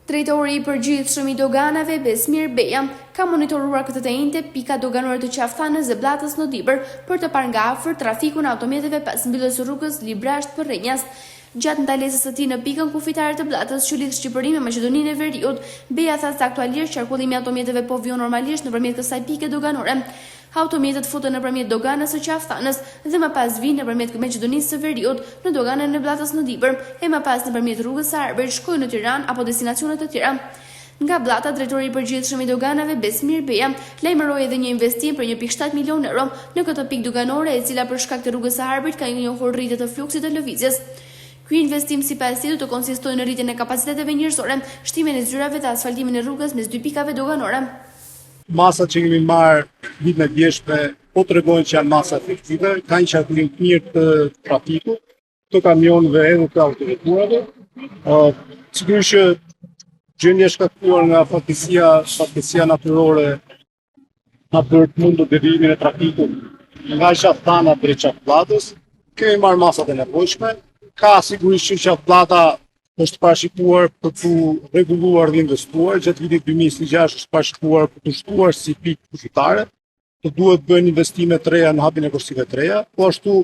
Drejtori i përgjithshëm i doganave Besmir Beja ka monitoruar këtë të njëjtë pika doganore të Qaftanës dhe Blatës në Dibër për të parë nga afër trafikun e automjeteve pas mbylljes së rrugës Librasht Përrenjas. Gjatë ndalesës së tij në pikën kufitare të Blatës që lidh Shqipërinë me Maqedoninë e Veriut, Beja tha se aktualisht qarkullimi i automjeteve po vjen normalisht nëpërmjet kësaj pike doganore. Automjetet futen nëpërmjet doganës së Qaftanës dhe më pas vinë nëpërmjet Maqedonisë së Veriut në doganën e Blatës në Dibër, e më pas nëpërmjet rrugës së Arberit shkojnë në Tiranë apo destinacione të tjera. Nga Blata, drejtori i përgjithshëm i doganave Besmir Beja lajmëroi edhe një investim për 1.7 milion euro në këtë pikë doganore, e cila për shkak të rrugës së Arberit ka njohur rritje të fluksit të lëvizjes. Ky investim sipas tij do të konsistojë në rritjen e kapaciteteve njerëzore, shtimin e zyrave dhe asfaltimin e rrugës mes dy pikave doganore. Masat që kemi marrë ditën e djeshme po tregojnë që janë masa efektive, kanë një qarkullim të mirë të trafikut, të kamionëve edhe të autoveturave. Sigurisht që gjendja e shkaktuar nga fatkeqësia natyrore na bërë të mundur derivimin e trafikut nga Qaftana drejt Qafblatës. Kemi marrë masat e nevojshme. Ka sigurisht që Qafblata është parashikuar për të rregulluar dhe investuar. Gjatë vitit 2026 është parashikuar për të shtuar si pikë kufitare. Të duhet bëjnë investime të reja në hapjen e kurseve të reja. Po ashtu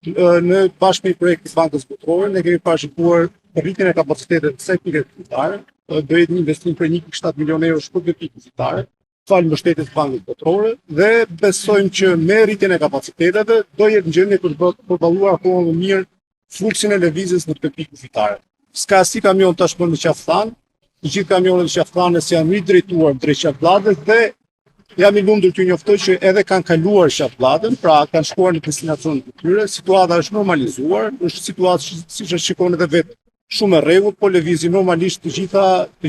në bashkë me projektin e Bankës Botërore ne kemi parashikuar rritjen e kapacitetit të kësaj pike kufitare. Do jetë një investim për 1.7 milion euro për këtë pikë kufitare, falë mbështetjes së Bankës Botërore, dhe besojmë që me rritjen e kapaciteteve do jetë në gjendje për të përballuar akoma më mirë fluksin e lëvizjes në këtë pikë kufitare. S'ka si kamion tashmë në Qaftanë, të gjithë kamionet e Qaftanës janë ridrejtuar drejt Qafblatës dhe jam i lumtur t'ju njoftoj që edhe kanë kaluar Qafblatën, pra kanë shkuar në destinacionet e tyre. Situata është normalizuar, është situatë siç e shikoni edhe vetë shumë e rregullt, po lëvizin normalisht të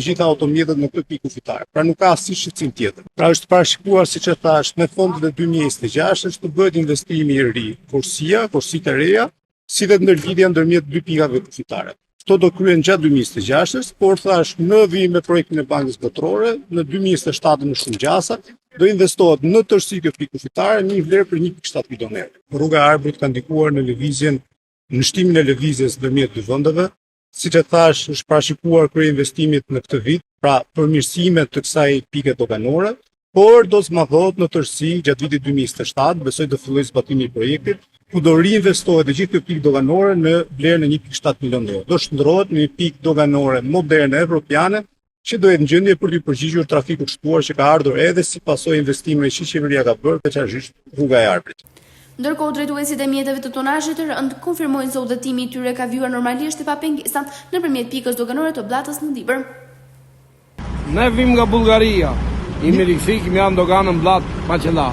gjitha automjetet në këtë pikë kufitare. Pra nuk ka asnjë shqetësim tjetër. Pra është parashikuar, siç e thash, me fondet e 2026 është të bëhet investimi i ri, kursitë e reja, si dhe ndërlidhja ndërmjet dy pikave kufitare. Këto do kryen gjatë 2026, por thash në vijim me projektin e Bankës Botërore, në 2027 në shumë gjasa, do investohet në tërësi kjo pikë kufitare një vlerë për 1.7 milion euro. Rruga e Arberit ka ndikuar në shtimin e lëvizjes ndërmjet dy vendeve. Siç e thash, është parashikuar kryeinvestimit në këtë vit, pra përmirësime të kësaj pike doganore, por do zmadhohet në tërësi gjatë vitit 2027, besoj do fillojë zbatimi i projektit, ku do reinvestohet dhe gjithë kjo pikë doganore në vlerën e 1.7 milion euro. Do shndërrohet në një pikë doganore moderne evropiane, që do jetë në gjendje për të përgjigjur trafikut shtuar që ka ardhur edhe si pasojë investimeve që qeveria ka bërë, veçanërisht rruga e Arberit. Ndërkohë, drejtuesit e mjeteve të tonazhit të rënd konfirmojnë se udhëtimi i tyre ka vjuar normalisht e pa pengesa nëpërmjet pikës doganore të Blatës në Dibër. Ne vim nga Bullgaria, imi rikthik me doganën Blat Maqella.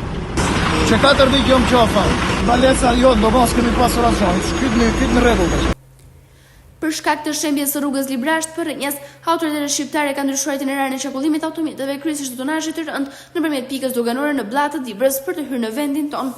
Që 4 ditë jam qafa, ndalesa jo, do mos kemi pasur asgjë. Shkyt në rregull. Për shkak të shembjes së rrugës Librasht Përrenjas, autoritetet shqiptare kanë ndryshuar itinerarinë e qarkullimit të automjeteve kryesisht të tonazhit të rënd nëpërmjet pikës doganore në Blatë të Dibrës për të hyrë në vendin tonë.